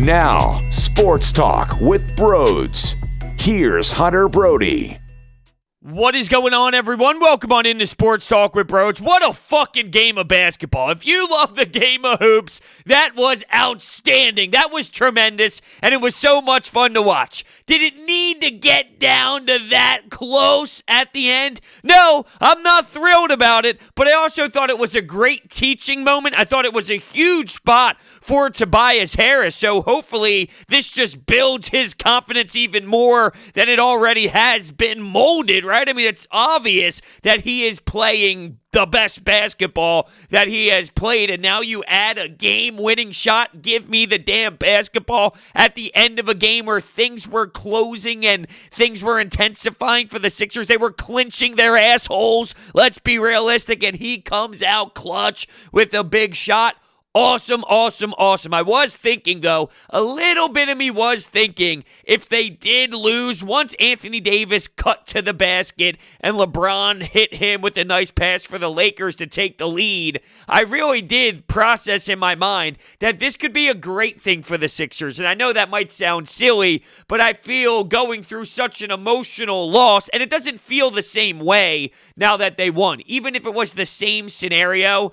Now, Sports Talk with Brodes. Here's Hunter Brody. What is going on, everyone? Welcome on into Sports Talk with Brodes. What a fucking game of basketball. If you love the game of hoops, that was outstanding. That was tremendous, and it was so much fun to watch. Did it need to get down to that close at the end? No, I'm not thrilled about it, but I also thought it was a great teaching moment. I thought it was a huge spot for Tobias Harris, so hopefully this just builds his confidence even more than it already has been molded, right? I mean, it's obvious that he is playing the best basketball that he has played, and now you add a game-winning shot. Give me the damn basketball at the end of a game where things were closing and things were intensifying for the Sixers. They were clinching their assholes. Let's be realistic, and he comes out clutch with a big shot. Awesome, awesome, awesome. I was thinking, though, a little bit of me was thinking if they did lose, once Anthony Davis cut to the basket and LeBron hit him with a nice pass for the Lakers to take the lead, I really did process in my mind that this could be a great thing for the Sixers. And I know that might sound silly, but I feel going through such an emotional loss, and it doesn't feel the same way now that they won. Even if it was the same scenario,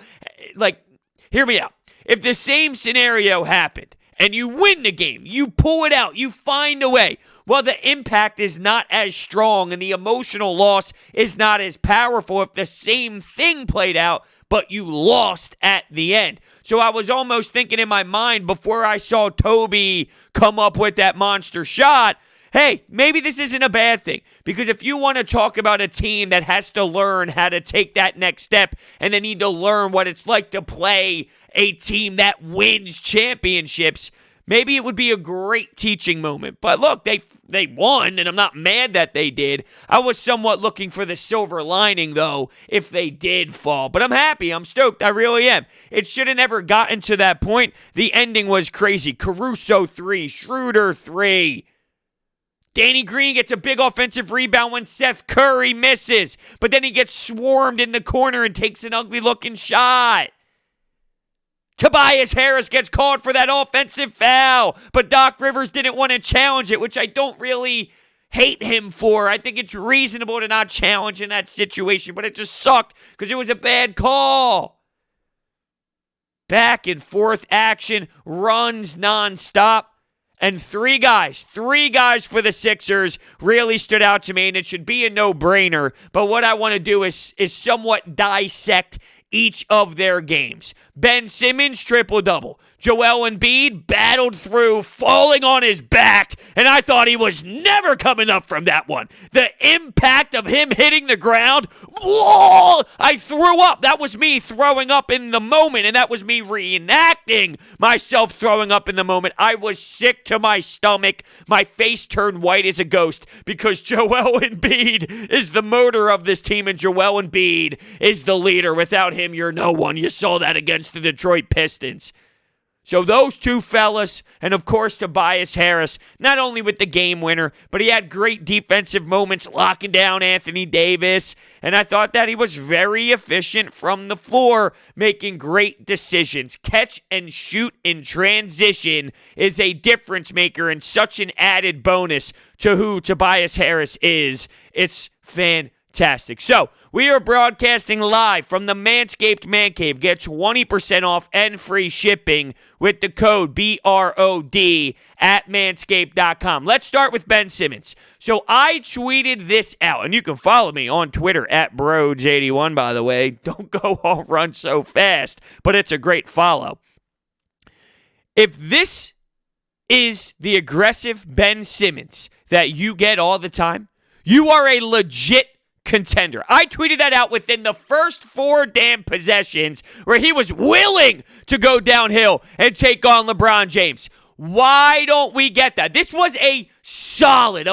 like, hear me out. If the same scenario happened and you win the game, you pull it out, you find a way, well, the impact is not as strong and the emotional loss is not as powerful if the same thing played out, but you lost at the end. So I was almost thinking in my mind before I saw Toby come up with that monster shot, hey, maybe this isn't a bad thing, because if you want to talk about a team that has to learn how to take that next step and they need to learn what it's like to play a team that wins championships, maybe it would be a great teaching moment. But look, they won, and I'm not mad that they did. I was somewhat looking for the silver lining, though, if they did fall. But I'm happy. I'm stoked. I really am. It should have never gotten to that point. The ending was crazy. Caruso 3, Schroeder 3. Danny Green gets a big offensive rebound when Seth Curry misses, but then he gets swarmed in the corner and takes an ugly-looking shot. Tobias Harris gets called for that offensive foul, but Doc Rivers didn't want to challenge it, which I don't really hate him for. I think it's reasonable to not challenge in that situation, but it just sucked because it was a bad call. Back and forth action, runs nonstop. And three guys for the Sixers really stood out to me, and it should be a no-brainer. But what I want to do is somewhat dissect each of their games. Ben Simmons, triple-double. Joel Embiid battled through, falling on his back, and I thought he was never coming up from that one. The impact of him hitting the ground, whoa, I threw up. That was me throwing up in the moment, and that was me reenacting myself throwing up in the moment. I was sick to my stomach. My face turned white as a ghost because Joel Embiid is the motor of this team, and Joel Embiid is the leader. Without him, you're no one. You saw that against the Detroit Pistons. So those two fellas, and of course Tobias Harris, not only with the game winner, but he had great defensive moments locking down Anthony Davis, and I thought that he was very efficient from the floor, making great decisions. Catch and shoot in transition is a difference maker and such an added bonus to who Tobias Harris is. It's fantastic. So, we are broadcasting live from the Manscaped Man Cave. Get 20% off and free shipping with the code BROD at manscaped.com. Let's start with Ben Simmons. So, I tweeted this out, and you can follow me on Twitter at Brodes81, by the way. Don't go all run so fast, but it's a great follow. If this is the aggressive Ben Simmons that you get all the time, you are a legit contender. I tweeted that out within the first 4 damn possessions where he was willing to go downhill and take on LeBron James. Why don't we get that? This was a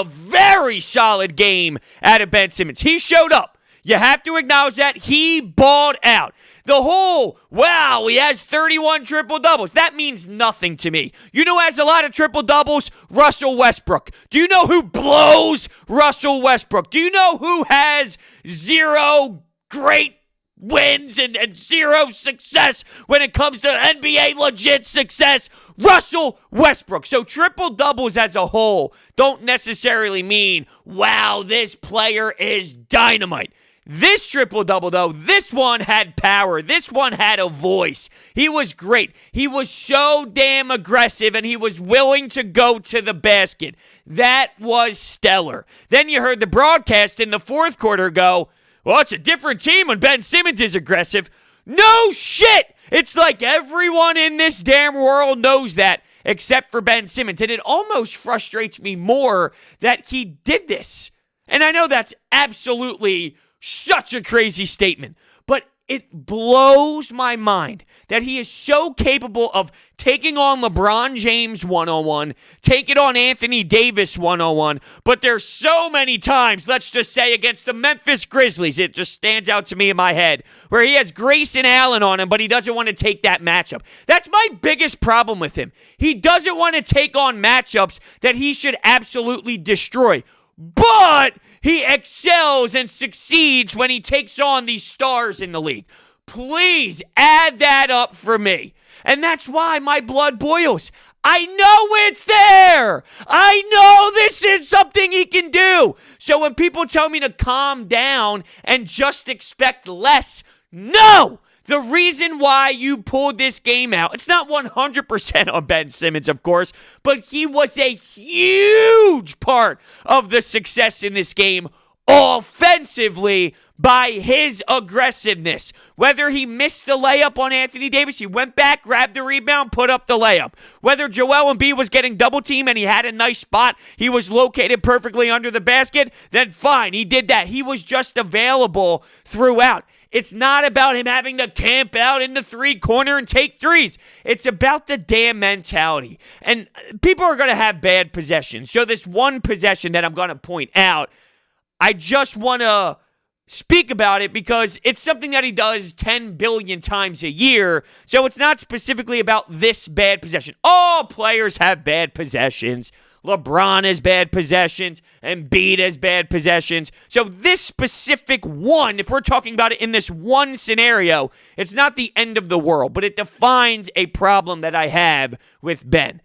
very solid game out of Ben Simmons. He showed up. You have to acknowledge that. He balled out. The whole, wow, he has 31 triple-doubles. That means nothing to me. You know who has a lot of triple-doubles? Russell Westbrook. Do you know who blows Russell Westbrook? Do you know who has 0 great wins and zero success when it comes to NBA legit success, Russell Westbrook. So triple doubles as a whole don't necessarily mean, wow, this player is dynamite. This triple-double, though, this one had power. This one had a voice. He was great. He was so damn aggressive, and he was willing to go to the basket. That was stellar. Then you heard the broadcast in the fourth quarter go, well, it's a different team when Ben Simmons is aggressive. No shit! It's like everyone in this damn world knows that, except for Ben Simmons. And it almost frustrates me more that he did this. And I know that's absolutely such a crazy statement, but it blows my mind that he is so capable of taking on LeBron James 101, taking on Anthony Davis 101, but there's so many times, let's just say against the Memphis Grizzlies, it just stands out to me in my head, where he has Grayson Allen on him, but he doesn't want to take that matchup. That's my biggest problem with him. He doesn't want to take on matchups that he should absolutely destroy. But he excels and succeeds when he takes on these stars in the league. Please add that up for me. And that's why my blood boils. I know it's there. I know this is something he can do. So when people tell me to calm down and just expect less, no! The reason why you pulled this game out, it's not 100% on Ben Simmons, of course, but he was a huge part of the success in this game offensively by his aggressiveness. Whether he missed the layup on Anthony Davis, he went back, grabbed the rebound, put up the layup. Whether Joel Embiid was getting double teamed and he had a nice spot, he was located perfectly under the basket, then fine, he did that. He was just available throughout. It's not about him having to camp out in the three-corner and take threes. It's about the damn mentality. And people are going to have bad possessions. So this one possession that I'm going to point out, I just want to speak about it because it's something that he does 10 billion times a year. So it's not specifically about this bad possession. All players have bad possessions. LeBron has bad possessions. Embiid has bad possessions. So this specific one, if we're talking about it in this one scenario, it's not the end of the world, but it defines a problem that I have with Ben.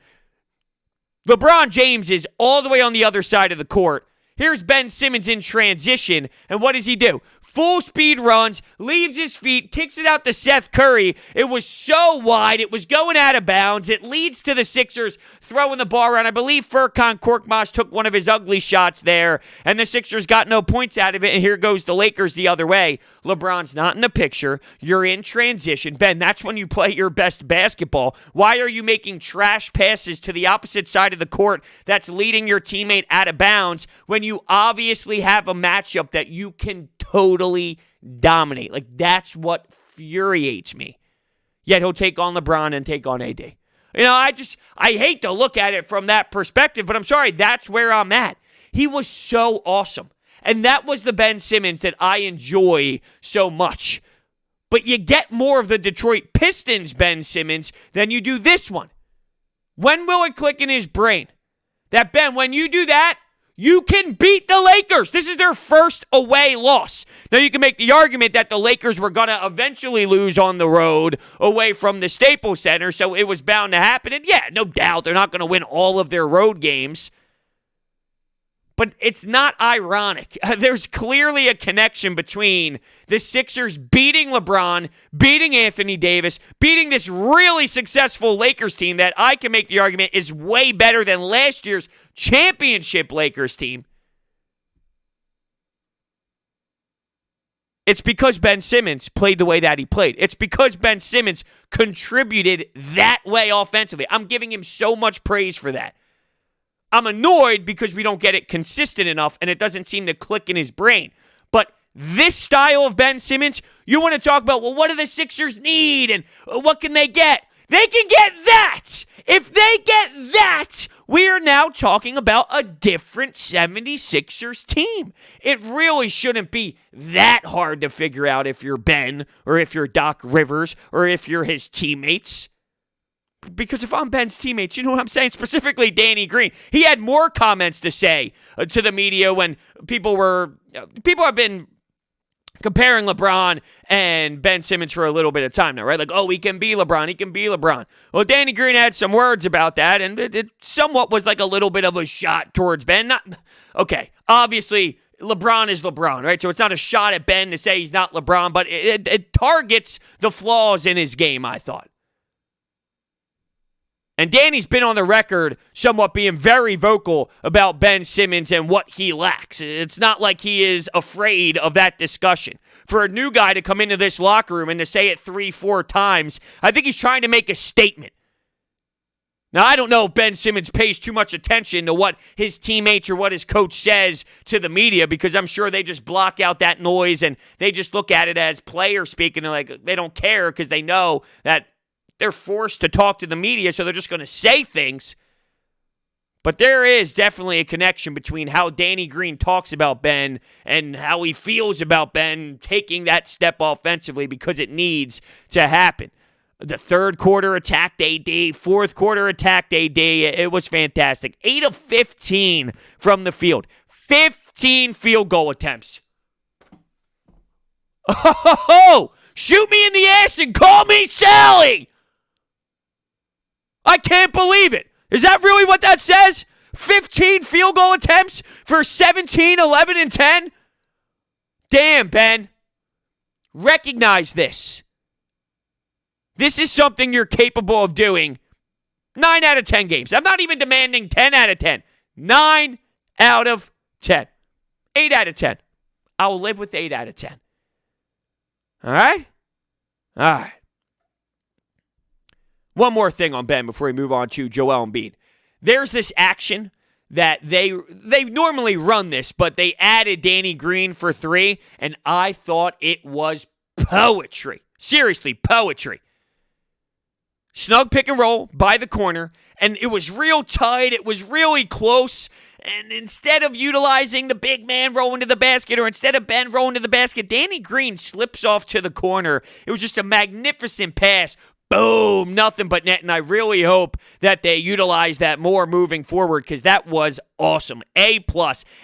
LeBron James is all the way on the other side of the court. Here's Ben Simmons in transition, and what does he do? Full speed runs, leaves his feet, kicks it out to Seth Curry. It was so wide, it was going out of bounds. It leads to the Sixers throwing the ball around. I believe Furkan Korkmaz took one of his ugly shots there, and the Sixers got no points out of it, and here goes the Lakers the other way. LeBron's not in the picture. You're in transition. Ben, that's when you play your best basketball. Why are you making trash passes to the opposite side of the court that's leading your teammate out of bounds when you obviously have a matchup that you can totally dominate? Like, that's what infuriates me. Yet he'll take on LeBron and take on AD. You know, I hate to look at it from that perspective, but I'm sorry, that's where I'm at. He was so awesome. And that was the Ben Simmons that I enjoy so much. But you get more of the Detroit Pistons Ben Simmons than you do this one. When will it click in his brain that, Ben, when you do that, you can beat the Lakers? This is their first away loss. Now, you can make the argument that the Lakers were going to eventually lose on the road away from the Staples Center, so it was bound to happen. And yeah, no doubt, they're not going to win all of their road games. But it's not ironic. There's clearly a connection between the Sixers beating LeBron, beating Anthony Davis, beating this really successful Lakers team that I can make the argument is way better than last year's championship Lakers team. It's because Ben Simmons played the way that he played. It's because Ben Simmons contributed that way offensively. I'm giving him so much praise for that. I'm annoyed because we don't get it consistent enough and it doesn't seem to click in his brain. But this style of Ben Simmons, you want to talk about, well, what do the Sixers need and what can they get? They can get that. If they get that, we are now talking about a different 76ers team. It really shouldn't be that hard to figure out if you're Ben or if you're Doc Rivers or if you're his teammates. Because if I'm Ben's teammates, you know what I'm saying? Specifically, Danny Green. He had more comments to say to the media when people have been comparing LeBron and Ben Simmons for a little bit of time now, right? Like, oh, he can be LeBron. He can be LeBron. Well, Danny Green had some words about that, and it somewhat was like a little bit of a shot towards Ben. Okay, obviously, LeBron is LeBron, right? So it's not a shot at Ben to say he's not LeBron, but it targets the flaws in his game, I thought. And Danny's been on the record somewhat being very vocal about Ben Simmons and what he lacks. It's not like he is afraid of that discussion. For a new guy to come into this locker room and to say it 3-4 times, I think he's trying to make a statement. Now, I don't know if Ben Simmons pays too much attention to what his teammates or what his coach says to the media, because I'm sure they just block out that noise and they just look at it as player speak, and they're like, they don't care because they know that they're forced to talk to the media, so they're just going to say things. But there is definitely a connection between how Danny Green talks about Ben and how he feels about Ben taking that step offensively, because it needs to happen. The third quarter attacked AD, fourth quarter attacked AD. It was fantastic. 8 of 15 from the field. 15 field goal attempts. Oh, shoot me in the ass and call me Sally. I can't believe it. Is that really what that says? 15 field goal attempts for 17, 11, and 10? Damn, Ben. Recognize this. This is something you're capable of doing 9 out of 10 games. I'm not even demanding 10 out of 10. 9 out of 10. 8 out of 10. I'll live with 8 out of 10. All right? All right. One more thing on Ben before we move on to Joel Embiid. There's this action that they normally run this, but they added Danny Green for 3, and I thought it was poetry. Seriously, poetry. Snug pick and roll by the corner, and it was real tight. It was really close, and instead of utilizing the big man rolling to the basket, or instead of Ben rolling to the basket, Danny Green slips off to the corner. It was just a magnificent pass. Boom, nothing but net, and I really hope that they utilize that more moving forward, because that was awesome. A+.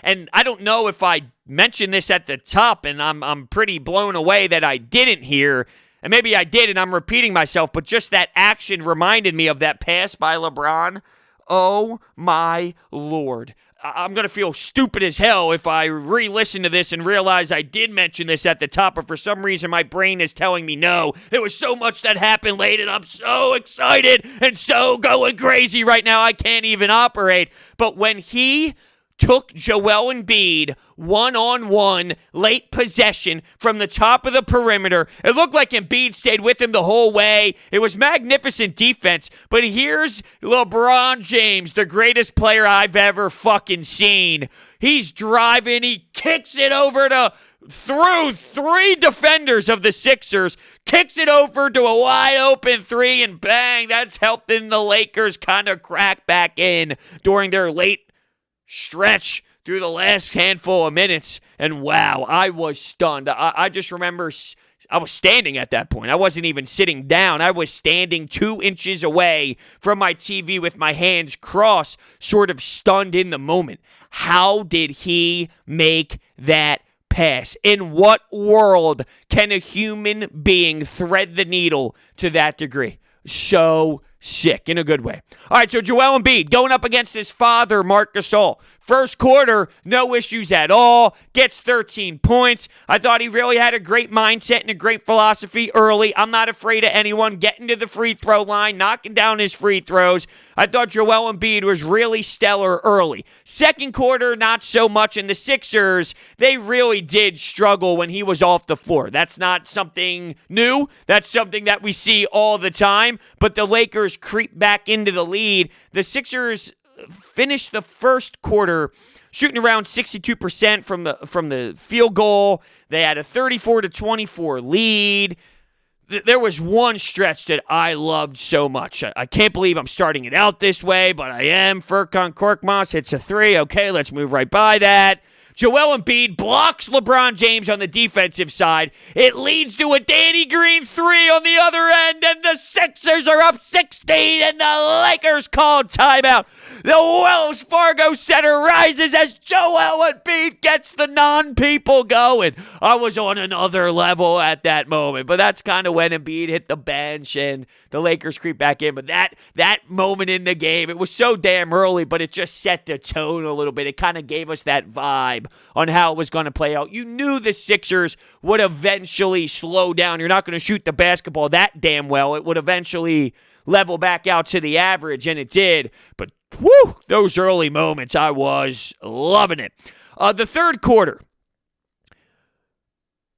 And I don't know if I mentioned this at the top, and I'm pretty blown away that I didn't hear, and maybe I did, and I'm repeating myself, but just that action reminded me of that pass by LeBron. Oh, my Lord. I'm going to feel stupid as hell if I re-listen to this and realize I did mention this at the top, but for some reason my brain is telling me no. There was so much that happened late, and I'm so excited and so going crazy right now I can't even operate. But when he took Joel Embiid one-on-one late possession from the top of the perimeter, it looked like Embiid stayed with him the whole way. It was magnificent defense, but here's LeBron James, the greatest player I've ever fucking seen. He's driving, he kicks it over through 3 defenders of the Sixers, kicks it over to a wide open 3, and bang, that's helping the Lakers kind of crack back in during their late stretch through the last handful of minutes. And wow, I was stunned. I just remember I was standing at that point. I wasn't even sitting down. I was standing 2 inches away from my TV with my hands crossed, sort of stunned in the moment. How did he make that pass? In what world can a human being thread the needle to that degree? So sick in a good way. All right, so Joel Embiid going up against his father, Marc Gasol. First quarter, no issues at all. Gets 13 points. I thought he really had a great mindset and a great philosophy early. I'm not afraid of anyone getting to the free throw line, knocking down his free throws. I thought Joel Embiid was really stellar early. Second quarter, not so much. And the Sixers, they really did struggle when he was off the floor. That's not something new. That's something that we see all the time. But the Lakers creep back into the lead. The Sixers finished the first quarter shooting around 62% from the field goal. They had a 34-24 lead. There was one stretch that I loved so much. I can't believe I'm starting it out this way, but I am. Furkan Korkmaz hits a 3. Okay, let's move right by that. Joel Embiid blocks LeBron James on the defensive side. It leads to a Danny Green 3 on the other end, and the Sixers are up 16, and the Lakers call timeout. The Wells Fargo Center rises as Joel Embiid gets the non-people going. I was on another level at that moment, but that's kind of when Embiid hit the bench and the Lakers creep back in. But that moment in the game, it was so damn early, but it just set the tone a little bit. It kind of gave us that vibe on how it was going to play out. You knew the Sixers would eventually slow down. You're not going to shoot the basketball that damn well. It would eventually level back out to the average, and it did. But, whew, those early moments, I was loving it. The third quarter,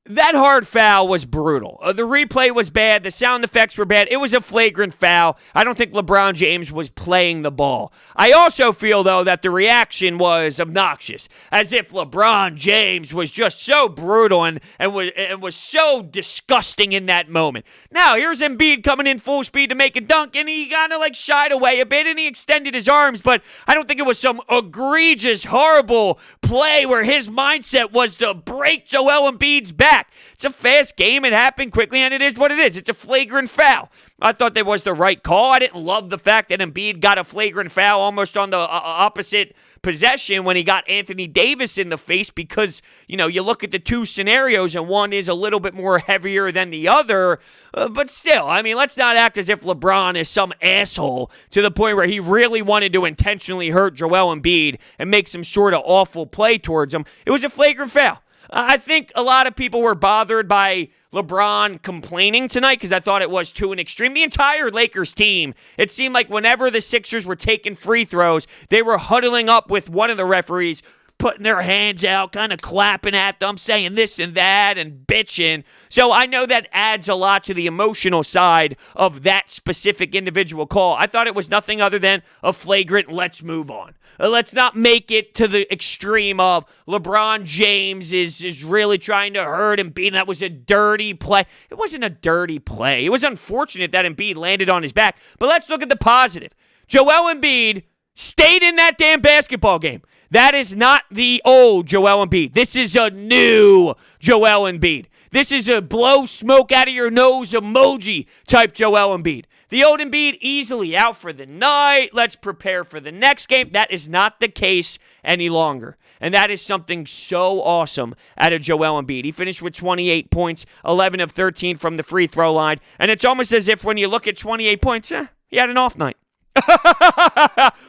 that hard foul was brutal. The replay was bad. The sound effects were bad. It was a flagrant foul. I don't think LeBron James was playing the ball. I also feel, though, that the reaction was obnoxious, as if LeBron James was just so brutal and was so disgusting in that moment. Now, here's Embiid coming in full speed to make a dunk, and he kind of like shied away a bit, and he extended his arms, but I don't think it was some egregious, horrible play where his mindset was to break Joel Embiid's back. It's a fast game. It happened quickly, and it is what it is. It's a flagrant foul. I thought that was the right call. I didn't love the fact that Embiid got a flagrant foul almost on the opposite possession when he got Anthony Davis in the face because, you look at the two scenarios, and one is a little bit more heavier than the other. But still, let's not act as if LeBron is some asshole to the point where he really wanted to intentionally hurt Joel Embiid and make some sort of awful play towards him. It was a flagrant foul. I think a lot of people were bothered by LeBron complaining tonight because I thought it was to an extreme. The entire Lakers team, it seemed like whenever the Sixers were taking free throws, they were huddling up with one of the referees, putting their hands out, kind of clapping at them, saying this and that and bitching. So I know that adds a lot to the emotional side of that specific individual call. I thought it was nothing other than a flagrant let's move on. Let's not make it to the extreme of LeBron James is really trying to hurt Embiid. That was a dirty play. It wasn't a dirty play. It was unfortunate that Embiid landed on his back. But let's look at the positive. Joel Embiid stayed in that damn basketball game. That is not the old Joel Embiid. This is a new Joel Embiid. This is a blow smoke out of your nose emoji type Joel Embiid. The old Embiid easily out for the night. Let's prepare for the next game. That is not the case any longer. And that is something so awesome out of Joel Embiid. He finished with 28 points, 11 of 13 from the free throw line. And it's almost as if when you look at 28 points, he had an off night.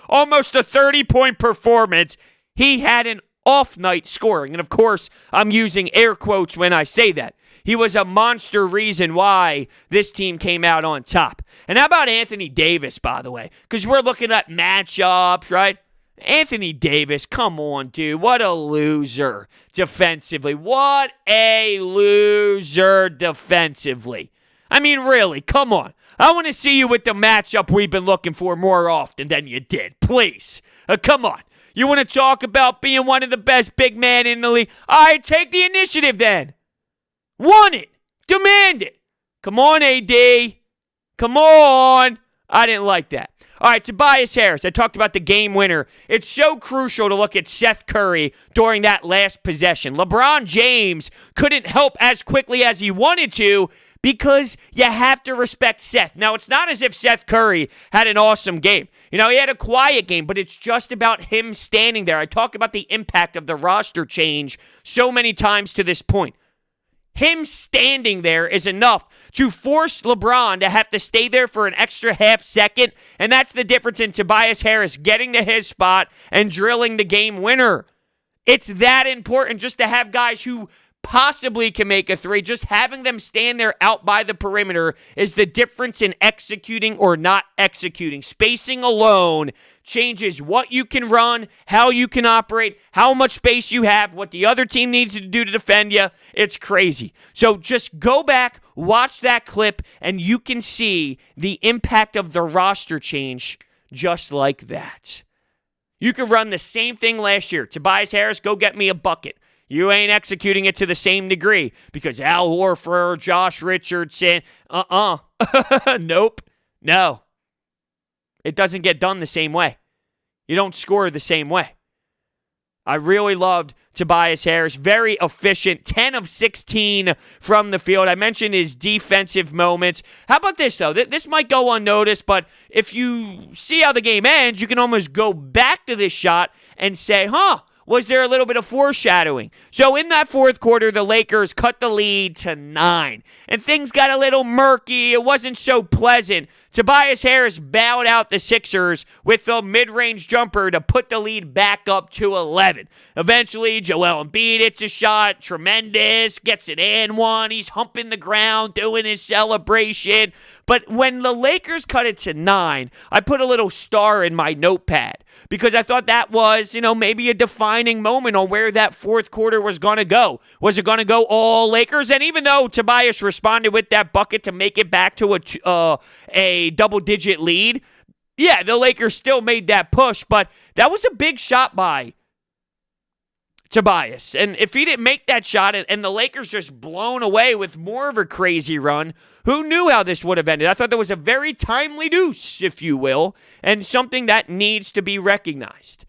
Almost a 30-point performance. He had an off night scoring. And of course, I'm using air quotes when I say that. He was a monster reason why this team came out on top. And how about Anthony Davis, by the way? Because we're looking at matchups, right? Anthony Davis, come on, dude. What a loser defensively. What a loser defensively. Really, come on. I want to see you with the matchup we've been looking for more often than you did. Please. Come on. You want to talk about being one of the best big men in the league? All right, take the initiative then. Want it. Demand it. Come on, AD. Come on. I didn't like that. All right, Tobias Harris. I talked about the game winner. It's so crucial to look at Seth Curry during that last possession. LeBron James couldn't help as quickly as he wanted to because you have to respect Seth. Now, it's not as if Seth Curry had an awesome game. He had a quiet game, but it's just about him standing there. I talk about the impact of the roster change so many times to this point. Him standing there is enough to force LeBron to have to stay there for an extra half second, and that's the difference in Tobias Harris getting to his spot and drilling the game winner. It's that important just to have guys who possibly can make a three. Just having them stand there out by the perimeter is the difference in executing or not executing. Spacing alone changes what you can run, how you can operate, how much space you have, what the other team needs to do to defend you. It's crazy. So just go back, watch that clip, and you can see the impact of the roster change just like that. You can run the same thing last year. Tobias Harris, go get me a bucket. You ain't executing it to the same degree because Al Horford, Josh Richardson, nope, no. It doesn't get done the same way. You don't score the same way. I really loved Tobias Harris. Very efficient, 10 of 16 from the field. I mentioned his defensive moments. How about this, though? This might go unnoticed, but if you see how the game ends, you can almost go back to this shot and say, was there a little bit of foreshadowing? So in that fourth quarter, the Lakers cut the lead to 9, and things got a little murky. It wasn't so pleasant. Tobias Harris bowed out the Sixers with the mid-range jumper to put the lead back up to 11. Eventually, Joel Embiid hits a shot, tremendous, gets it and one. He's humping the ground, doing his celebration. But when the Lakers cut it to 9, I put a little star in my notepad because I thought that was, maybe a defining moment on where that fourth quarter was going to go. Was it going to go all Lakers? And even though Tobias responded with that bucket to make it back to a double-digit lead, yeah, the Lakers still made that push, but that was a big shot by Tobias. And if he didn't make that shot and the Lakers just blown away with more of a crazy run, who knew how this would have ended? I thought that was a very timely deuce, if you will, and something that needs to be recognized.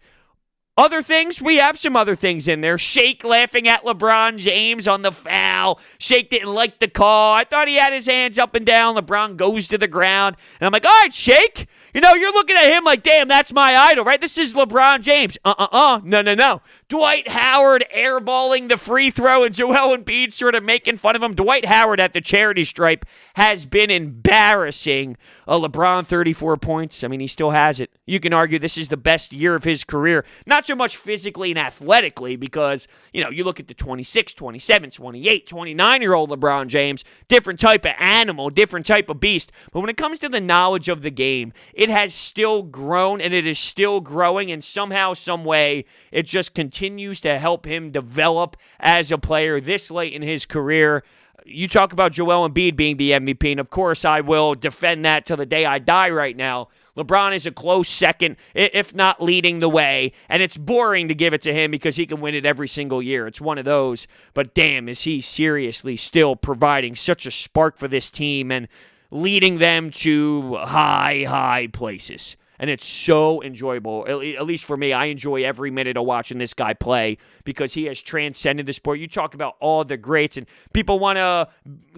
Other things, we have some other things in there. Shake laughing at LeBron James on the foul. Shake didn't like the call. I thought he had his hands up and down. LeBron goes to the ground. And I'm like, all right, Shake. You're looking at him like, damn, that's my idol, right? This is LeBron James. No. Dwight Howard airballing the free throw and Joel Embiid sort of making fun of him. Dwight Howard at the charity stripe has been embarrassing. LeBron, 34 points. I mean, he still has it. You can argue this is the best year of his career. Not so much physically and athletically because, you look at the 26, 27, 28, 29-year-old LeBron James, different type of animal, different type of beast. But when it comes to the knowledge of the game, it has still grown and it is still growing, and somehow, some way, it just continues to help him develop as a player this late in his career. You talk about Joel Embiid being the MVP, and of course I will defend that till the day I die right now. LeBron is a close second, if not leading the way, and it's boring to give it to him because he can win it every single year. It's one of those, but damn, is he seriously still providing such a spark for this team and leading them to high places. And it's so enjoyable. At least for me, I enjoy every minute of watching this guy play because he has transcended the sport. You talk about all the greats, and people want to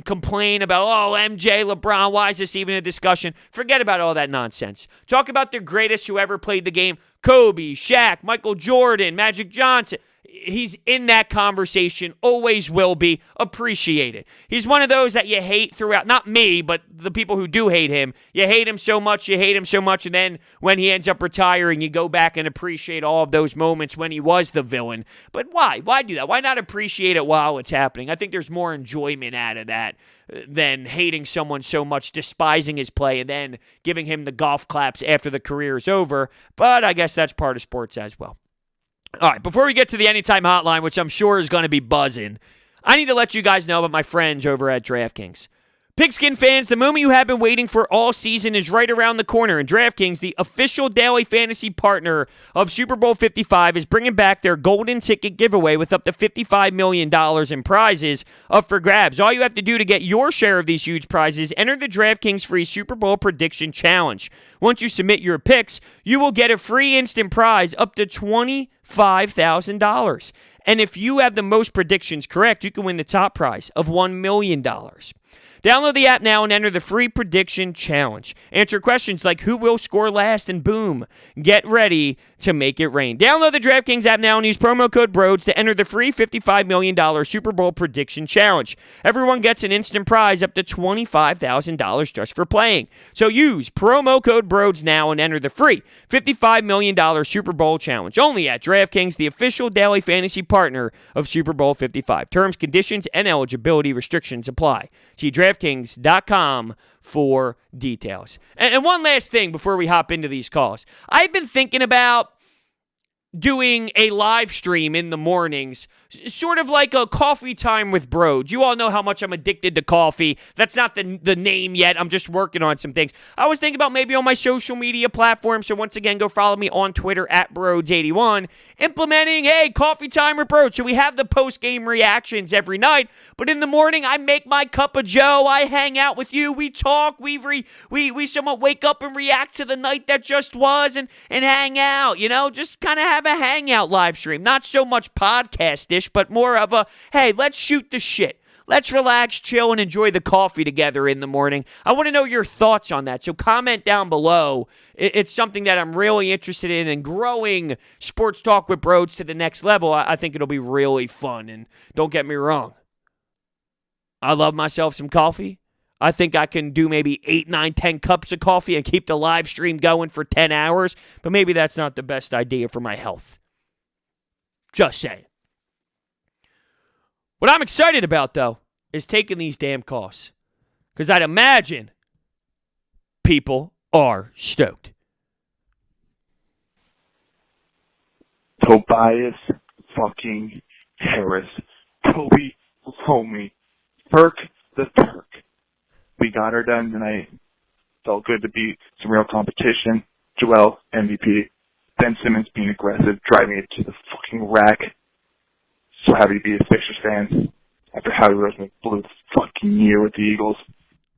complain about, MJ, LeBron, why is this even a discussion? Forget about all that nonsense. Talk about the greatest who ever played the game. Kobe, Shaq, Michael Jordan, Magic Johnson. He's in that conversation, always will be. Appreciated. He's one of those that you hate throughout, not me, but the people who do hate him. You hate him so much, and then when he ends up retiring, you go back and appreciate all of those moments when he was the villain. But why? Why do that? Why not appreciate it while it's happening? I think there's more enjoyment out of that than hating someone so much, despising his play, and then giving him the golf claps after the career is over. But I guess that's part of sports as well. All right, before we get to the Anytime Hotline, which I'm sure is going to be buzzing, I need to let you guys know about my friends over at DraftKings. Pigskin fans, the moment you have been waiting for all season is right around the corner, and DraftKings, the official daily fantasy partner of Super Bowl 55, is bringing back their golden ticket giveaway with up to $55 million in prizes up for grabs. All you have to do to get your share of these huge prizes, enter the DraftKings free Super Bowl prediction challenge. Once you submit your picks, you will get a free instant prize up to $25,000. And if you have the most predictions correct, you can win the top prize of $1 million. Download the app now and enter the free prediction challenge. Answer questions like who will score last, and boom, get ready to make it rain. Download the DraftKings app now and use promo code Brodes to enter the free $55 million Super Bowl prediction challenge. Everyone gets an instant prize up to $25,000 just for playing. So use promo code Brodes now and enter the free $55 million Super Bowl challenge. Only at DraftKings, the official daily fantasy partner of Super Bowl 55. Terms, conditions, and eligibility restrictions apply. See DraftKings.com for details. And one last thing before we hop into these calls. I've been thinking about doing a live stream in the mornings sort of like a coffee time with Brodes. You all know how much I'm addicted to coffee. That's not the name yet. I'm just working on some things. I was thinking about maybe on my social media platform. So once again, go follow me on Twitter at Brodes81. Implementing, hey, coffee time with Brodes. So we have the post-game reactions every night. But in the morning, I make my cup of joe. I hang out with you. We talk. We somewhat wake up and react to the night that just was and hang out. You know, just kind of have a hangout live stream. Not so much podcast-ish, but more of a, hey, let's shoot the shit. Let's relax, chill, and enjoy the coffee together in the morning. I want to know your thoughts on that, so comment down below. It's something that I'm really interested in, and growing Sports Talk with Brodes to the next level, I think it'll be really fun. And don't get me wrong, I love myself some coffee. I think I can do maybe 8, 9, 10 cups of coffee and keep the live stream going for 10 hours, but maybe that's not the best idea for my health. Just saying. What I'm excited about, though, is taking these damn calls. Because I'd imagine people are stoked. Tobias fucking Harris. Toby homie. Perk the Turk. We got her done tonight. Felt good to beat some real competition. Joel, MVP. Ben Simmons being aggressive, driving it to the fucking rack. So happy to be a Sixers fan after Howie Roseman blew the fucking year with the Eagles.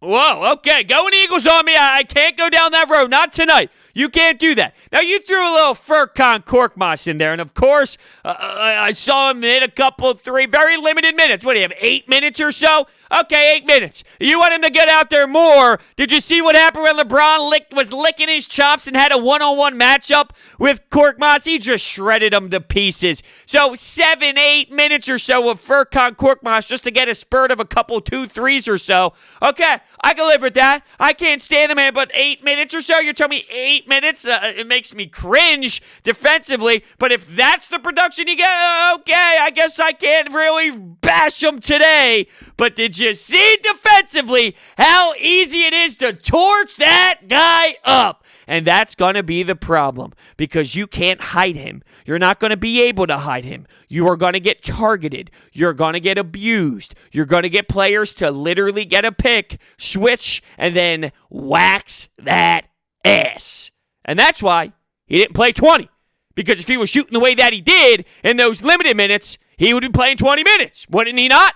Whoa, okay, going Eagles on me. I can't go down that road. Not tonight. You can't do that. Now, you threw a little Furkan Korkmaz in there, and of course, I saw him hit a couple, 3 very limited minutes. What do you have, 8 minutes or so? Okay, 8 minutes. You want him to get out there more. Did you see what happened when LeBron was licking his chops and had a one-on-one matchup with Korkmaz? He just shredded him to pieces. So 7, 8 minutes or so of Furkan Korkmaz just to get a spurt of a couple, 2 threes or so. Okay, I can live with that. I can't stand the man, but 8 minutes or so? You're telling me 8 minutes? It makes me cringe defensively, but if that's the production you get, okay, I guess I can't really bash him today. But did you see defensively how easy it is to torch that guy up? And that's going to be the problem because you can't hide him. You're not going to be able to hide him. You are going to get targeted. You're going to get abused. You're going to get players to literally get a pick, switch, and then wax that ass. And that's why he didn't play 20. Because if he was shooting the way that he did in those limited minutes, he would be playing 20 minutes. Wouldn't he not?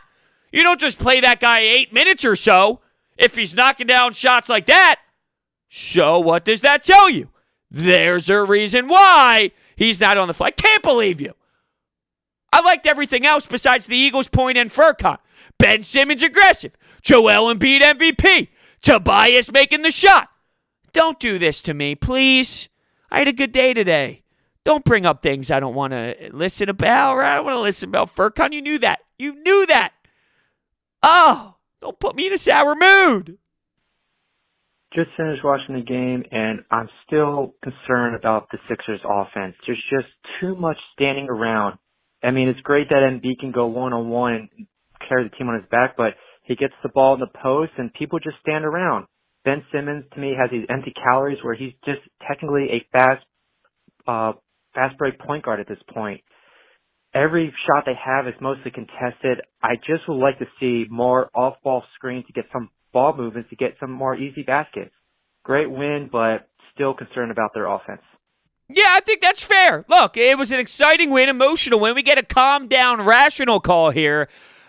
You don't just play that guy 8 minutes or so if he's knocking down shots like that. So what does that tell you? There's a reason why he's not on the fly. I can't believe you. I liked everything else besides the Eagles' point and Furkan. Ben Simmons aggressive. Joel Embiid MVP. Tobias making the shot. Don't do this to me, please. I had a good day today. Don't bring up things I don't want to listen about, or I don't want to listen about Furkan. You knew that. You knew that. Oh, don't put me in a sour mood. Just finished watching the game, and I'm still concerned about the Sixers offense. There's just too much standing around. I mean, it's great that Embiid can go one-on-one and carry the team on his back, but he gets the ball in the post, and people just stand around. Ben Simmons, to me, has these empty calories where he's just technically a fast break point guard at this point. Every shot they have is mostly contested. I just would like to see more off-ball screens to get some ball movements, to get some more easy baskets. Great win, but still concerned about their offense. Yeah, I think that's fair. Look, it was an exciting win, emotional win. We get a calm down, rational call here.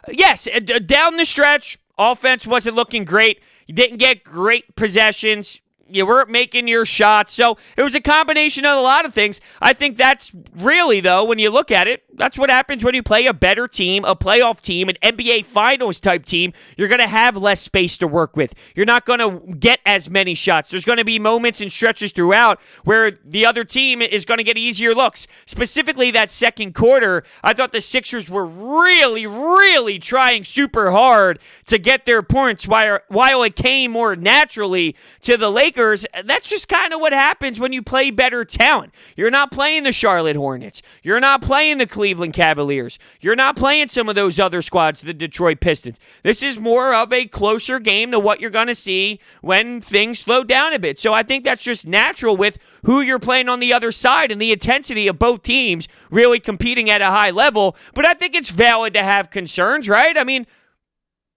Yes, down the stretch, offense wasn't looking great. You didn't get great possessions. You weren't making your shots. So it was a combination of a lot of things. I think that's really, though, when you look at it, that's what happens when you play a better team, a playoff team, an NBA Finals type team. You're going to have less space to work with. You're not going to get as many shots. There's going to be moments and stretches throughout where the other team is going to get easier looks. Specifically that second quarter, I thought the Sixers were really, really trying super hard to get their points while it came more naturally to the Lakers. Lakers, that's just kind of what happens when you play better talent. You're not playing the Charlotte Hornets. You're not playing the Cleveland Cavaliers. You're not playing some of those other squads, the Detroit Pistons. This is more of a closer game to what you're going to see when things slow down a bit. So I think that's just natural with who you're playing on the other side and the intensity of both teams really competing at a high level. But I think it's valid to have concerns, right? I mean,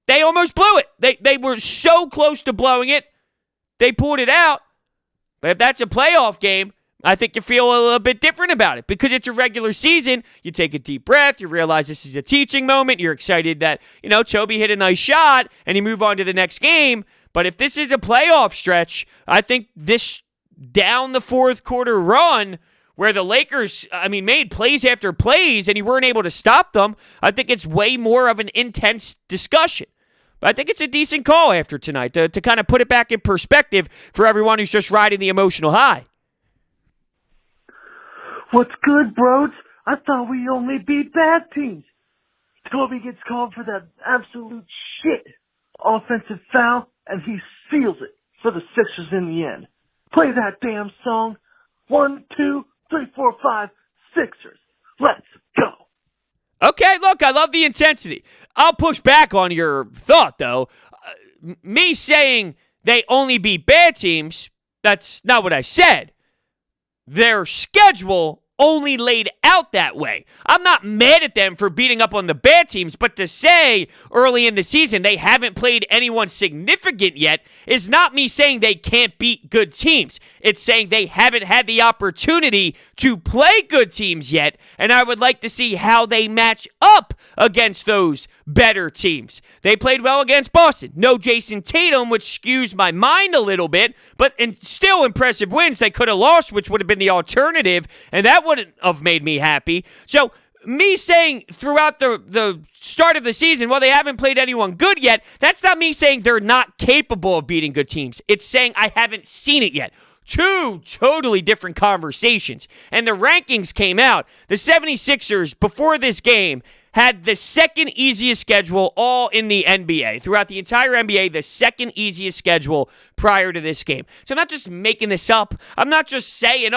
they almost blew it. They were so close to blowing it. They pulled it out. But if that's a playoff game, I think you feel a little bit different about it. Because it's a regular season, you take a deep breath, you realize this is a teaching moment, you're excited that, Toby hit a nice shot, and you move on to the next game. But if this is a playoff stretch, I think this down the fourth quarter run where the Lakers, made plays after plays and you weren't able to stop them, I think it's way more of an intense discussion. But I think it's a decent call after tonight to kind of put it back in perspective for everyone who's just riding the emotional high. What's good, Brodes? I thought we only beat bad teams. Toby gets called for that absolute shit offensive foul, and he seals it for the Sixers in the end. Play that damn song. 1, 2, 3, 4, 5, Sixers. Let's go. Okay, look, I love the intensity. I'll push back on your thought, though. Me saying they only beat bad teams, that's not what I said. Their schedule only laid out that way. I'm not mad at them for beating up on the bad teams, but to say early in the season they haven't played anyone significant yet is not me saying they can't beat good teams. It's saying they haven't had the opportunity to play good teams yet, and I would like to see how they match up against those better teams. They played well against Boston. No Jason Tatum, which skews my mind a little bit, but still impressive wins. They could have lost, which would have been the alternative, and that wouldn't have made me happy. So me saying throughout the start of the season, well, they haven't played anyone good yet, that's not me saying they're not capable of beating good teams. It's saying I haven't seen it yet. Two totally different conversations. And the rankings came out. The 76ers, before this game, had the second easiest schedule all in the NBA. Throughout the entire NBA, the second easiest schedule prior to this game. So I'm not just making this up. I'm not just saying,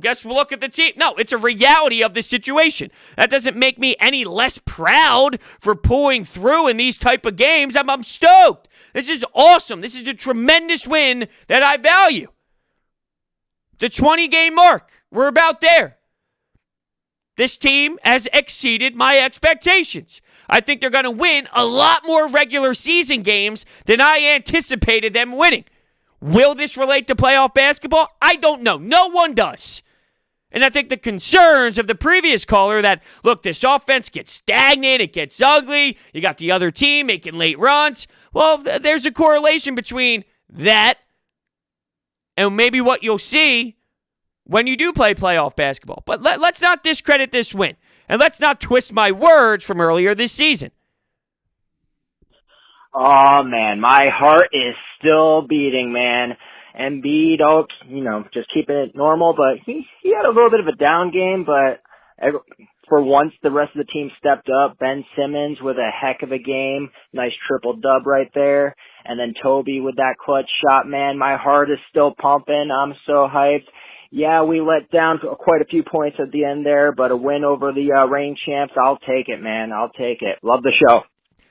guess we'll look at the team. No, it's a reality of the situation. That doesn't make me any less proud for pulling through in these type of games. I'm stoked. This is awesome. This is a tremendous win that I value. The 20-game mark. We're about there. This team has exceeded my expectations. I think they're going to win a lot more regular season games than I anticipated them winning. Will this relate to playoff basketball? I don't know. No one does. And I think the concerns of the previous caller that, look, this offense gets stagnant, it gets ugly, you got the other team making late runs. Well, there's a correlation between that and maybe what you'll see when you do play playoff basketball. But let's not discredit this win. And let's not twist my words from earlier this season. Oh, man, my heart is still beating, man. Embiid, just keeping it normal. But he had a little bit of a down game, but for once the rest of the team stepped up. Ben Simmons with a heck of a game. Nice triple dub right there. And then Toby with that clutch shot, man. My heart is still pumping. I'm so hyped. Yeah, we let down quite a few points at the end there, but a win over the reigning champs, I'll take it, man. I'll take it. Love the show.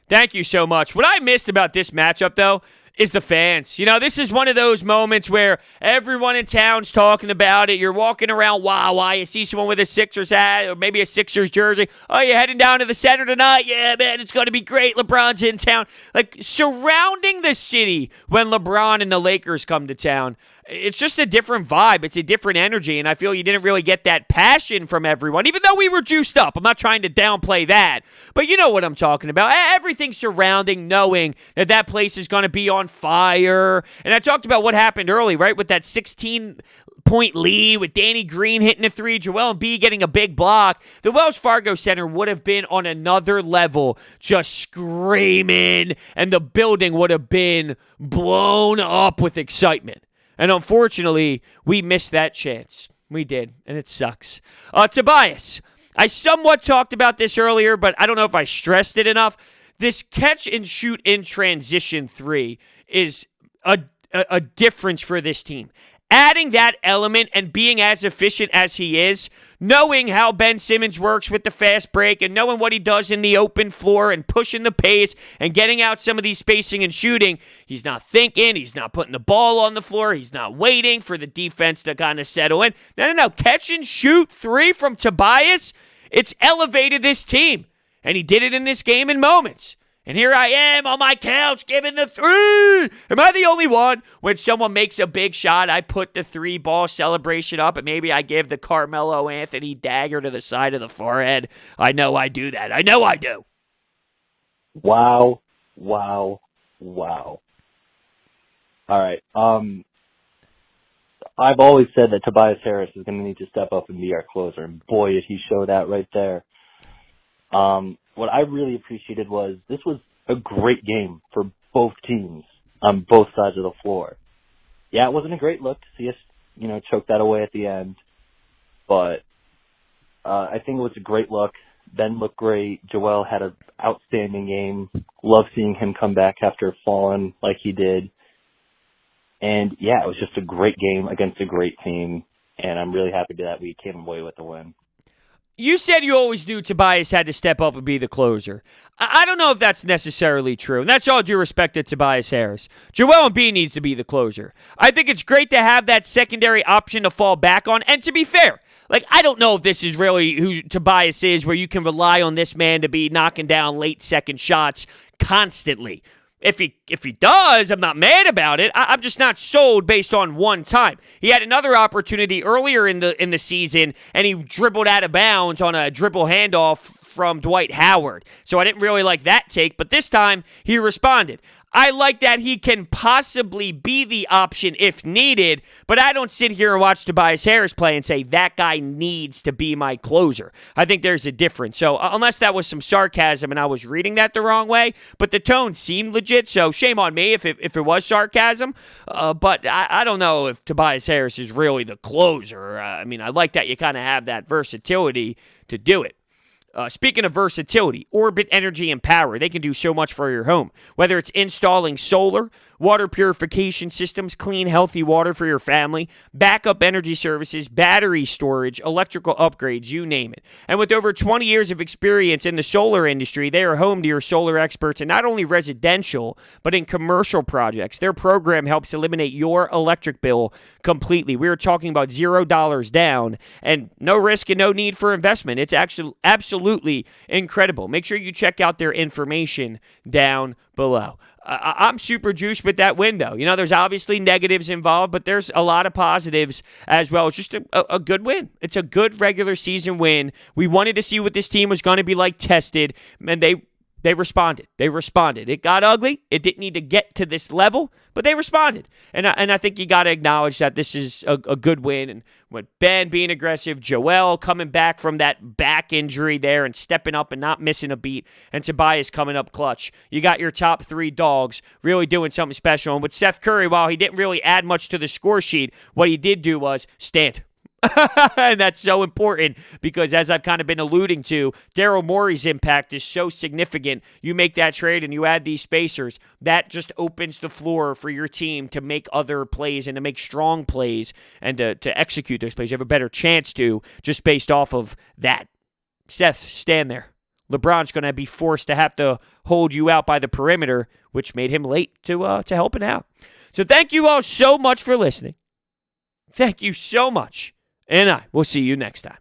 Thank you so much. What I missed about this matchup, though, is the fans. This is one of those moments where everyone in town's talking about it. You're walking around Wawa, you see someone with a Sixers hat or maybe a Sixers jersey. Oh, you're heading down to the center tonight? Yeah, man, it's going to be great. LeBron's in town. Like, surrounding the city when LeBron and the Lakers come to town, it's just a different vibe. It's a different energy, and I feel you didn't really get that passion from everyone, even though we were juiced up. I'm not trying to downplay that, but you know what I'm talking about. Everything surrounding knowing that place is going to be on fire. And I talked about what happened early, right, with that 16-point lead with Danny Green hitting a three, Joel Embiid getting a big block. The Wells Fargo Center would have been on another level, just screaming, and the building would have been blown up with excitement. And unfortunately, we missed that chance. We did, and it sucks. Tobias, I somewhat talked about this earlier, but I don't know if I stressed it enough. This catch and shoot in transition three is a difference for this team. Adding that element and being as efficient as he is, knowing how Ben Simmons works with the fast break and knowing what he does in the open floor and pushing the pace and getting out some of these spacing and shooting, he's not thinking, he's not putting the ball on the floor, he's not waiting for the defense to kind of settle in. No. Catch and shoot three from Tobias, it's elevated this team. And he did it in this game in moments. And here I am on my couch giving the three. Am I the only one? When someone makes a big shot, I put the 3-ball celebration up, and maybe I give the Carmelo Anthony dagger to the side of the forehead. I know I do that. I know I do. Wow. All right. I've always said that Tobias Harris is going to need to step up and be our closer, and boy, did he show that right there. What I really appreciated was this was a great game for both teams on both sides of the floor. Yeah, it wasn't a great look to see us, choke that away at the end, but I think it was a great look. Ben looked great. Joel had an outstanding game. Love seeing him come back after falling like he did. And yeah, it was just a great game against a great team, and I'm really happy that we came away with the win. You said you always knew Tobias had to step up and be the closer. I don't know if that's necessarily true, and that's all due respect to Tobias Harris. Joel Embiid needs to be the closer. I think it's great to have that secondary option to fall back on, and to be fair, I don't know if this is really who Tobias is, where you can rely on this man to be knocking down late second shots constantly. If he does, I'm not mad about it. I'm just not sold based on one time. He had another opportunity earlier in the season, and he dribbled out of bounds on a dribble handoff from Dwight Howard. So I didn't really like that take, but this time he responded. I like that he can possibly be the option if needed, but I don't sit here and watch Tobias Harris play and say that guy needs to be my closer. I think there's a difference. So unless that was some sarcasm and I was reading that the wrong way, but the tone seemed legit, so shame on me if it was sarcasm. But I don't know if Tobias Harris is really the closer. I like that you kind of have that versatility to do it. Speaking of versatility, Orbit Energy and Power, they can do so much for your home. Whether it's installing solar, water purification systems, clean, healthy water for your family, backup energy services, battery storage, electrical upgrades, you name it. And with over 20 years of experience in the solar industry, they are home to your solar experts in not only residential, but in commercial projects. Their program helps eliminate your electric bill completely. We are talking about $0 down and no risk and no need for investment. It's actually absolutely incredible. Make sure you check out their information down below. I'm super juiced with that win, though. There's obviously negatives involved, but there's a lot of positives as well. It's just a good win. It's a good regular season win. We wanted to see what this team was going to be like tested, and they responded. They responded. It got ugly. It didn't need to get to this level, but they responded. And I think you got to acknowledge that this is a good win. And with Ben being aggressive, Joel coming back from that back injury there and stepping up and not missing a beat, and Tobias coming up clutch. You got your top three dogs really doing something special. And with Seth Curry, while he didn't really add much to the score sheet, what he did do was stand. And that's so important because, as I've kind of been alluding to, Daryl Morey's impact is so significant. You make that trade and you add these spacers, that just opens the floor for your team to make other plays and to make strong plays and to execute those plays. You have a better chance to, just based off of that. Seth, stand there. LeBron's going to be forced to have to hold you out by the perimeter, which made him late to helping out. So thank you all so much for listening. Thank you so much. And I will see you next time.